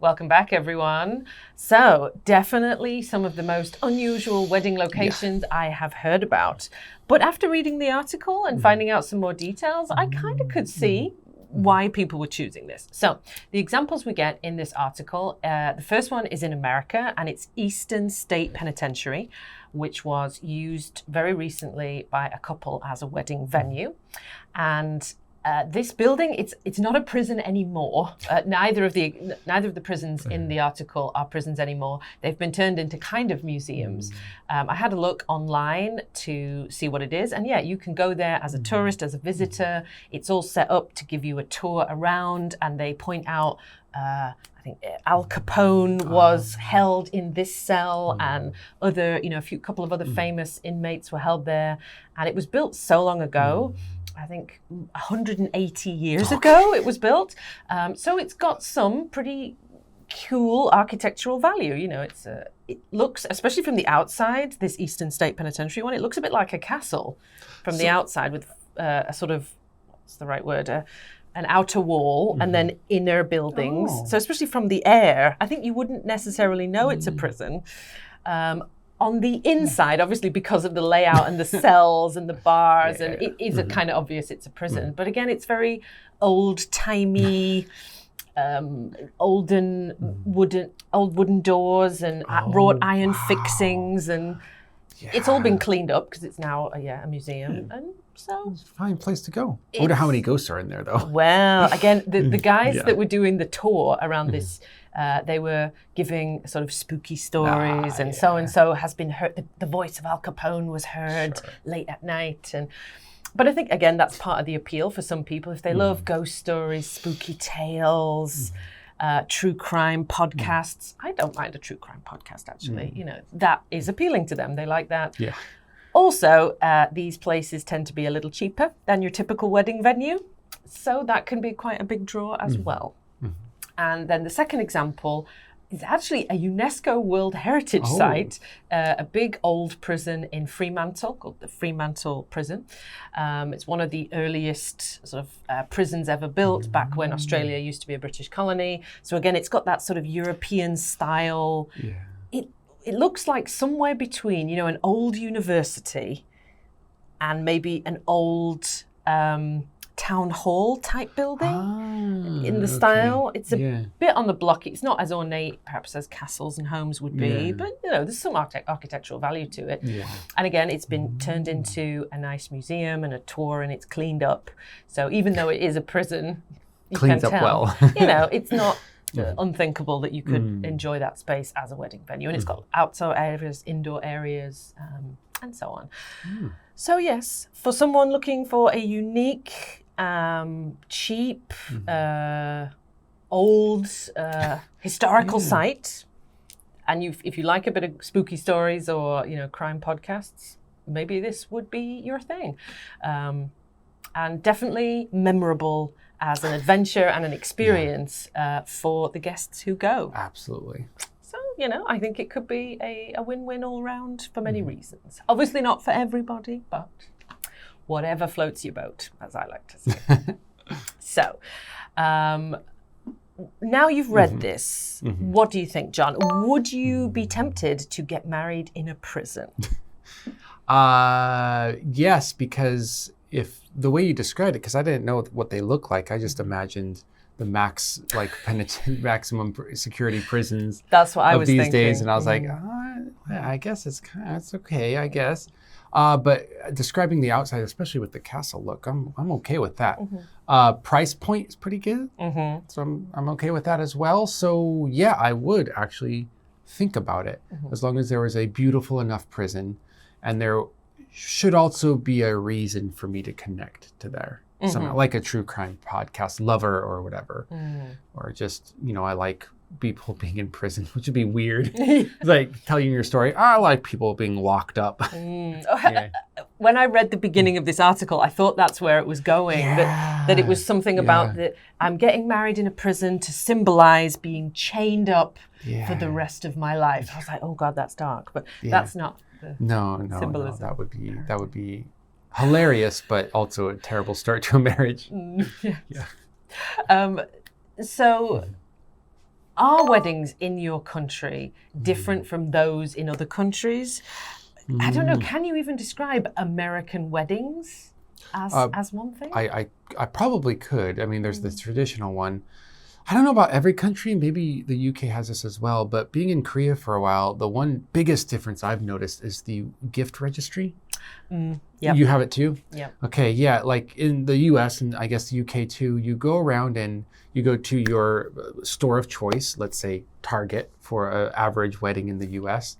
Welcome back, everyone. So, definitely some of the most unusual wedding locations I have heard about. But after reading the article and finding out some more details, I kind of could see why people were choosing this. So, the examples we get in this article, the first one is in America, and it's Eastern State Penitentiary, which was used very recently by a couple as a wedding venue. And this building, it's not a prison anymore. Neither of the prisons in the article are prisons anymore. They've been turned into kind of museums. I had a look online to see what it is, and yeah, you can go there as a tourist, as a visitor. It's all set up to give you a tour around, and they point out I think Al Capone was held in this cell, and other, couple of other famous inmates were held there, and it was built so long ago. I think 180 years ago it was built. So it's got some pretty cool architectural value. It looks, especially from the outside, this Eastern State Penitentiary one, it looks a bit like a castle from the outside with a sort of, what's the right word? An outer wall and then inner buildings. So especially from the air, I think you wouldn't necessarily know it's a prison. On the inside, obviously, because of the layout and the cells and the bars, and it is kind of obvious it's a prison. But again, it's very old-timey, old wooden doors and wrought iron fixings, and it's all been cleaned up because it's now a museum. And so it's a fine place to go. I wonder how many ghosts are in there, though. Well, again, the guys that were doing the tour around this, they were giving sort of spooky stories, and so-and-so has been heard. The voice of Al Capone was heard late at night. But I think, again, that's part of the appeal for some people. If they love ghost stories, spooky tales, true crime podcasts. I don't mind a true crime podcast, actually. That is appealing to them. They like that. Yeah. Also, these places tend to be a little cheaper than your typical wedding venue. So that can be quite a big draw as well. And then the second example is actually a UNESCO World Heritage Site, a big old prison in Fremantle called the Fremantle Prison. It's one of the earliest sort of prisons ever built back when Australia used to be a British colony. So again, it's got that sort of European style. Yeah. It looks like somewhere between, an old university and maybe an old town hall type building in the style. It's a bit on the block. It's not as ornate, perhaps, as castles and homes would be, but there's some architectural value to it. Yeah. And again, it's been turned into a nice museum and a tour, and it's cleaned up. So even though it is a prison, you cleans can up tell, well. It's not unthinkable that you could enjoy that space as a wedding venue, and it's got outdoor areas, indoor areas, and so on. So yes, for someone looking for a unique, cheap, old, historical site, and if you like a bit of spooky stories or crime podcasts, maybe this would be your thing, and definitely memorable as an adventure and an experience for the guests who go. Absolutely. So, I think it could be a win-win all round for many reasons. Obviously not for everybody, but whatever floats your boat, as I like to say. So, now you've read this, what do you think, John? Would you be tempted to get married in a prison? Yes, because if the way you described it, because I didn't know what they look like, I just imagined the maximum security prisons. That's what I was these thinking. Days, and I was like, I guess it's okay, I guess. But describing the outside, especially with the castle look, I'm okay with that. Price point is pretty good, so I'm okay with that as well. So yeah, I would actually think about it, as long as there was a beautiful enough prison, and there should also be a reason for me to connect to there. Somehow, like a true crime podcast lover or whatever, or just, I like people being in prison, which would be weird. Like telling your story, I like people being locked up. When I read the beginning of this article, I thought that's where it was going, that it was something about that I'm getting married in a prison to symbolize being chained up for the rest of my life. I was like, oh God, that's dark, but that's not the symbolism. That would be hilarious, but also a terrible start to a marriage. So Are weddings in your country different from those in other countries? I don't know. Can you even describe American weddings as one thing? I probably could. I mean, there's the traditional one. I don't know about every country. Maybe the UK has this as well. But being in Korea for a while, the one biggest difference I've noticed is the gift registry. Yep. You have it too? Yep. Okay, yeah. Like in the US and I guess the UK too, you go around and you go to your store of choice, let's say Target for an average wedding in the US,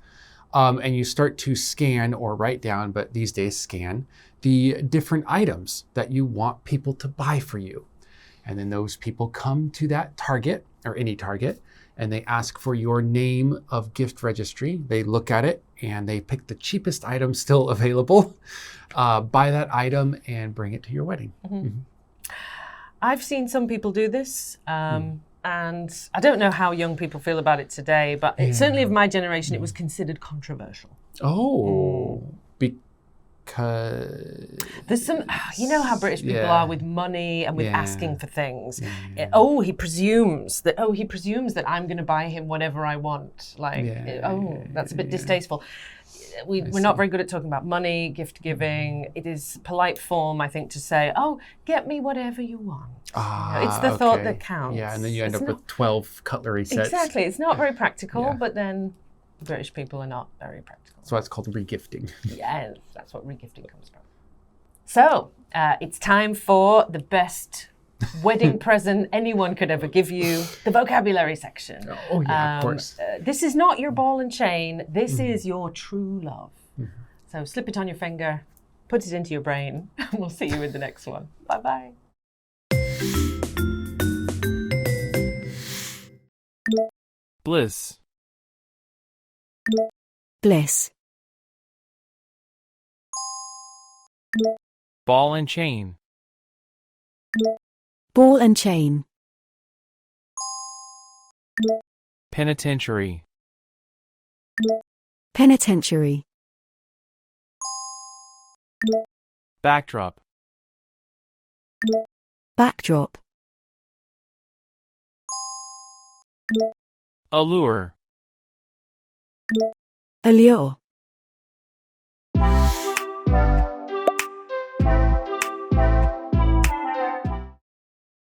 and you start to scan or write down, but these days scan, the different items that you want people to buy for you. And then those people come to that Target or any Target and they ask for your name of gift registry. They look at it and they pick the cheapest item still available, buy that item and bring it to your wedding. I've seen some people do this. And I don't know how young people feel about it today, but certainly of my generation, it was considered controversial. Oh, because there's some, you know how British people are with money and with asking for things. He presumes that I'm going to buy him whatever I want. That's a bit distasteful. We're not very good at talking about money, gift giving. It is polite form, I think, to say, get me whatever you want. It's the thought that counts. Yeah, and then you end up with 12 cutlery sets. Exactly. It's not very practical, but then British people are not very practical. So that's called regifting. Yeah, that's what regifting comes from. So it's time for the best wedding present anyone could ever give you, the vocabulary section. Oh, yeah, of course. This is not your ball and chain. This is your true love. So slip it on your finger, put it into your brain, and we'll see you in the next one. Bye-bye. Bliss. Bliss. Ball and chain. Ball and chain. Penitentiary. Penitentiary. Backdrop. Backdrop. Allure. Allure.